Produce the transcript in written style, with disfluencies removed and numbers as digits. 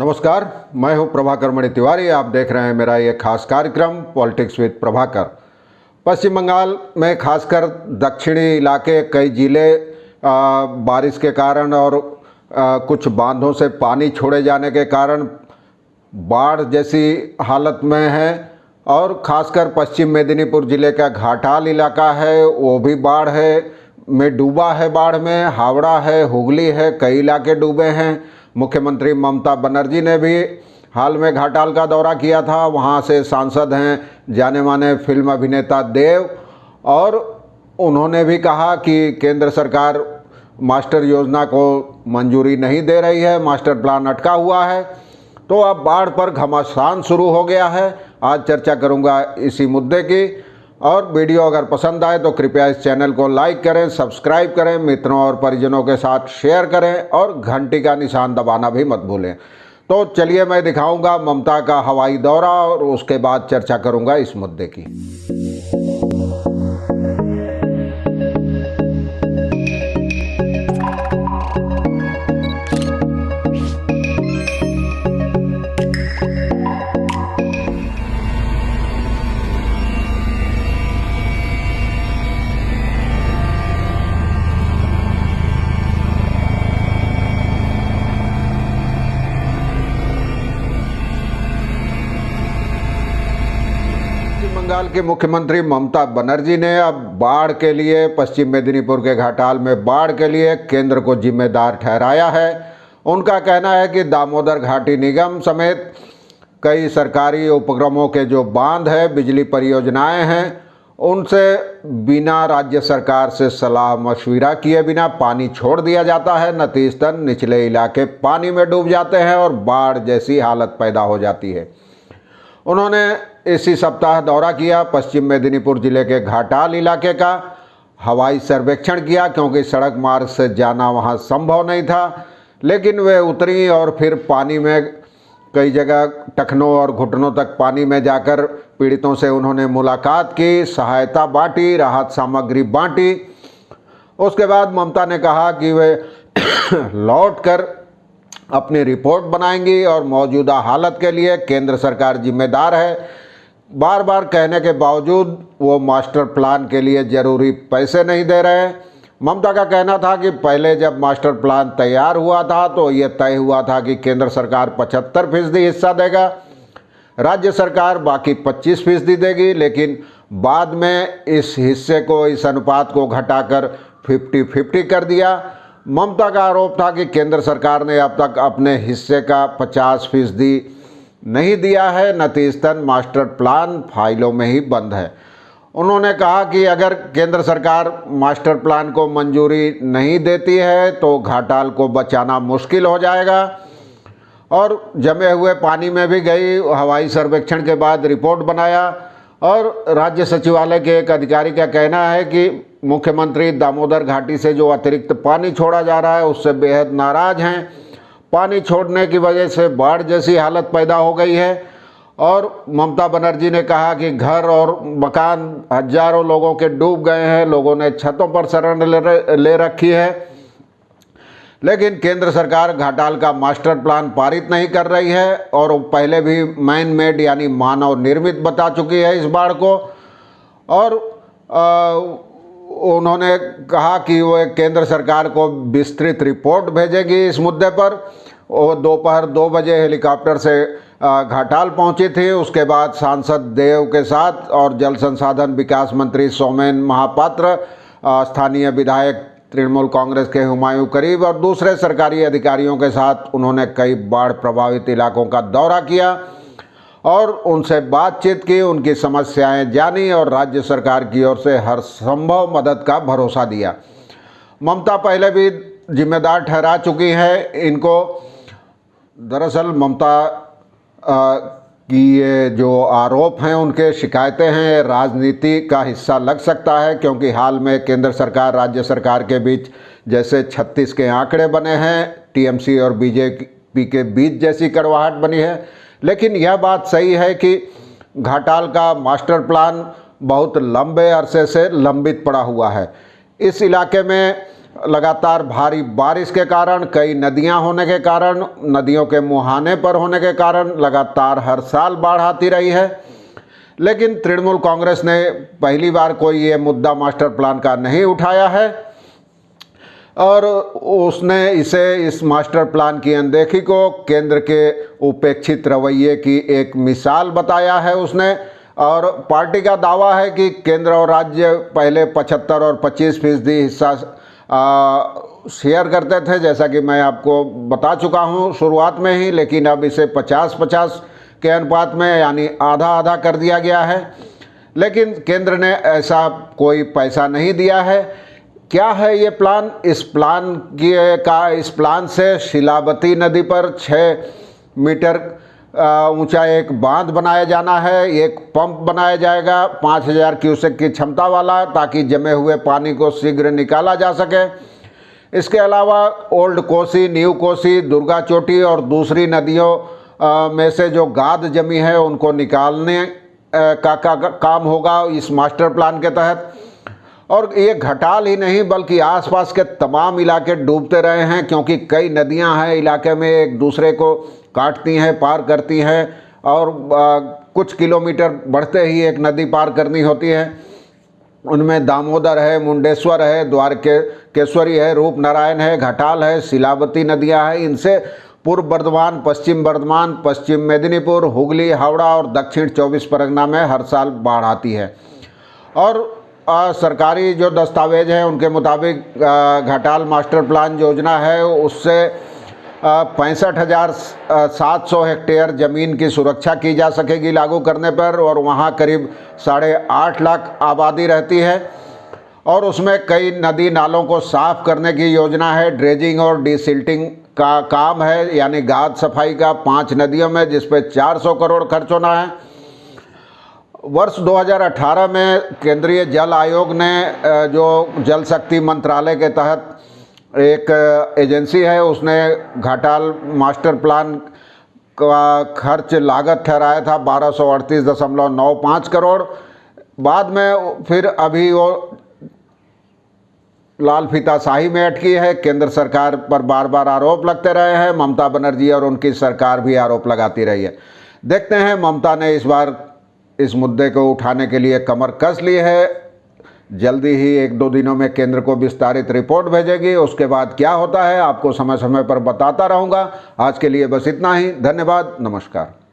नमस्कार, मैं हूं प्रभाकर मणि तिवारी। आप देख रहे हैं मेरा ये खास कार्यक्रम पॉलिटिक्स विद प्रभाकर। पश्चिम बंगाल में खासकर दक्षिणी इलाके कई जिले बारिश के कारण और कुछ बांधों से पानी छोड़े जाने के कारण बाढ़ जैसी हालत में है और खासकर पश्चिम मेदिनीपुर ज़िले का घाटाल इलाका है वो भी बाढ़ में डूबा है। बाढ़ में हावड़ा है, हुगली है, कई इलाके डूबे हैं। मुख्यमंत्री ममता बनर्जी ने भी हाल में घाटाल का दौरा किया था। वहां से सांसद हैं जाने माने फिल्म अभिनेता देव, और उन्होंने भी कहा कि केंद्र सरकार मास्टर योजना को मंजूरी नहीं दे रही है, मास्टर प्लान अटका हुआ है। तो अब बाढ़ पर घमासान शुरू हो गया है। आज चर्चा करूंगा इसी मुद्दे की, और वीडियो अगर पसंद आए तो कृपया इस चैनल को लाइक करें, सब्सक्राइब करें, मित्रों और परिजनों के साथ शेयर करें और घंटी का निशान दबाना भी मत भूलें। तो चलिए मैं दिखाऊंगा ममता का हवाई दौरा और उसके बाद चर्चा करूंगा इस मुद्दे की। बंगाल के मुख्यमंत्री ममता बनर्जी ने अब बाढ़ के लिए, पश्चिम मेदिनीपुर के घाटाल में बाढ़ के लिए केंद्र को जिम्मेदार ठहराया है। उनका कहना है कि दामोदर घाटी निगम समेत कई सरकारी उपक्रमों के जो बांध है, बिजली परियोजनाएं हैं, उनसे बिना राज्य सरकार से सलाह मशविरा किए बिना पानी छोड़ दिया जाता है। नतीजतन निचले इलाके पानी में डूब जाते हैं और बाढ़ जैसी हालत पैदा हो जाती है। उन्होंने इसी सप्ताह दौरा किया, पश्चिम मेदिनीपुर जिले के घाटाल इलाके का हवाई सर्वेक्षण किया, क्योंकि सड़क मार्ग से जाना वहां संभव नहीं था। लेकिन वे उतरी और फिर पानी में कई जगह टखनों और घुटनों तक पानी में जाकर पीड़ितों से उन्होंने मुलाकात की, सहायता बांटी, राहत सामग्री बांटी। उसके बाद ममता ने कहा कि वे लौटकर अपनी रिपोर्ट बनाएंगी और मौजूदा हालत के लिए केंद्र सरकार जिम्मेदार है। बार बार कहने के बावजूद वो मास्टर प्लान के लिए ज़रूरी पैसे नहीं दे रहे हैं। ममता का कहना था कि पहले जब मास्टर प्लान तैयार हुआ था तो ये तय हुआ था कि केंद्र सरकार 75% हिस्सा देगा, राज्य सरकार बाकी 25% देगी। लेकिन बाद में इस हिस्से को, इस अनुपात को घटाकर 50-50 कर दिया। ममता का आरोप था कि केंद्र सरकार ने अब तक अपने हिस्से का 50% नहीं दिया है। नतीजतन मास्टर प्लान फाइलों में ही बंद है। उन्होंने कहा कि अगर केंद्र सरकार मास्टर प्लान को मंजूरी नहीं देती है तो घाटाल को बचाना मुश्किल हो जाएगा। और जमे हुए पानी में भी गई, हवाई सर्वेक्षण के बाद रिपोर्ट बनाया। और राज्य सचिवालय के एक अधिकारी का कहना है कि मुख्यमंत्री दामोदर घाटी से जो अतिरिक्त पानी छोड़ा जा रहा है उससे बेहद नाराज हैं। पानी छोड़ने की वजह से बाढ़ जैसी हालत पैदा हो गई है। और ममता बनर्जी ने कहा कि घर और मकान हजारों लोगों के डूब गए हैं, लोगों ने छतों पर शरण ले रखी है। लेकिन केंद्र सरकार घाटाल का मास्टर प्लान पारित नहीं कर रही है और पहले भी मैन मेड यानी मानव निर्मित बता चुकी है इस बाढ़ को। और उन्होंने कहा कि वो केंद्र सरकार को विस्तृत रिपोर्ट भेजेगी इस मुद्दे पर। वो दोपहर 2 बजे हेलीकॉप्टर से घाटाल पहुंची थी। उसके बाद सांसद देव के साथ और जल संसाधन विकास मंत्री सोमेन महापात्र, स्थानीय विधायक तृणमूल कांग्रेस के हुमायूं करीब और दूसरे सरकारी अधिकारियों के साथ उन्होंने कई बाढ़ प्रभावित इलाकों का दौरा किया और उनसे बातचीत की, उनकी समस्याएं जानी और राज्य सरकार की ओर से हर संभव मदद का भरोसा दिया। ममता पहले भी जिम्मेदार ठहरा चुकी हैं इनको। दरअसल ममता की ये जो आरोप हैं, उनके शिकायतें हैं, राजनीति का हिस्सा लग सकता है, क्योंकि हाल में केंद्र सरकार राज्य सरकार के बीच जैसे 36 के आंकड़े बने हैं, टीएमसी और बीजेपी के बीच जैसी कड़वाहट बनी है। लेकिन यह बात सही है कि घाटाल का मास्टर प्लान बहुत लंबे अरसे से लंबित पड़ा हुआ है। इस इलाके में लगातार भारी बारिश के कारण, कई नदियां होने के कारण, नदियों के मुहाने पर होने के कारण लगातार हर साल बाढ़ आती रही है। लेकिन तृणमूल कांग्रेस ने पहली बार कोई ये मुद्दा मास्टर प्लान का नहीं उठाया है और उसने इस मास्टर प्लान की अनदेखी को केंद्र के उपेक्षित रवैये की एक मिसाल बताया है उसने। और पार्टी का दावा है कि केंद्र और राज्य पहले 75 और 25% हिस्सा शेयर करते थे, जैसा कि मैं आपको बता चुका हूं शुरुआत में ही, लेकिन अब इसे 50-50 के अनुपात में यानी आधा आधा कर दिया गया है। लेकिन केंद्र ने ऐसा कोई पैसा नहीं दिया है। क्या है ये प्लान? इस प्लान से शिलावती नदी पर 6 मीटर ऊंचा एक बांध बनाया जाना है। एक पंप बनाया जाएगा 5000 क्यूसेक की क्षमता वाला, ताकि जमे हुए पानी को शीघ्र निकाला जा सके। इसके अलावा ओल्ड कोसी, न्यू कोसी, दुर्गा चोटी और दूसरी नदियों में से जो गाद जमी है उनको निकालने का काम होगा इस मास्टर प्लान के तहत। और ये घटाल ही नहीं बल्कि आसपास के तमाम इलाके डूबते रहे हैं, क्योंकि कई नदियां हैं इलाके में, एक दूसरे को काटती हैं, पार करती हैं और कुछ किलोमीटर बढ़ते ही एक नदी पार करनी होती है। उनमें दामोदर है, मुंडेश्वर है, द्वारकेश्वरी है, रूपनारायण है, घटाल है, शिलावती नदियां हैं। इनसे पूर्व बर्धमान, पश्चिम मेदिनीपुर, हुगली, हावड़ा और दक्षिण 24 परगना में हर साल बाढ़ आती है। और सरकारी जो दस्तावेज हैं उनके मुताबिक घटाल मास्टर प्लान योजना है उससे 65,700 हेक्टेयर ज़मीन की सुरक्षा की जा सकेगी लागू करने पर, और वहाँ करीब 8.5 लाख आबादी रहती है। और उसमें कई नदी नालों को साफ करने की योजना है। ड्रेजिंग और डिसिल्टिंग का काम है, यानी गाद सफाई का 5 नदियों में, जिस पर 400 करोड़ खर्च होना है। वर्ष 2018 में केंद्रीय जल आयोग ने जो जल शक्ति मंत्रालय के तहत एक एजेंसी है, उसने घाटाल मास्टर प्लान का खर्च लागत ठहराया था 1238.95 करोड़। बाद में फिर अभी वो लाल फीताशाही में अटकी है। केंद्र सरकार पर बार बार आरोप लगते रहे हैं। ममता बनर्जी और उनकी सरकार भी आरोप लगाती रही है। देखते हैं ममता ने इस बार इस मुद्दे को उठाने के लिए कमर कस ली है। जल्दी ही 1-2 दिनों में केंद्र को विस्तारित रिपोर्ट भेजेगी। उसके बाद क्या होता है आपको समय समय पर बताता रहूँगा। आज के लिए बस इतना ही। धन्यवाद, नमस्कार।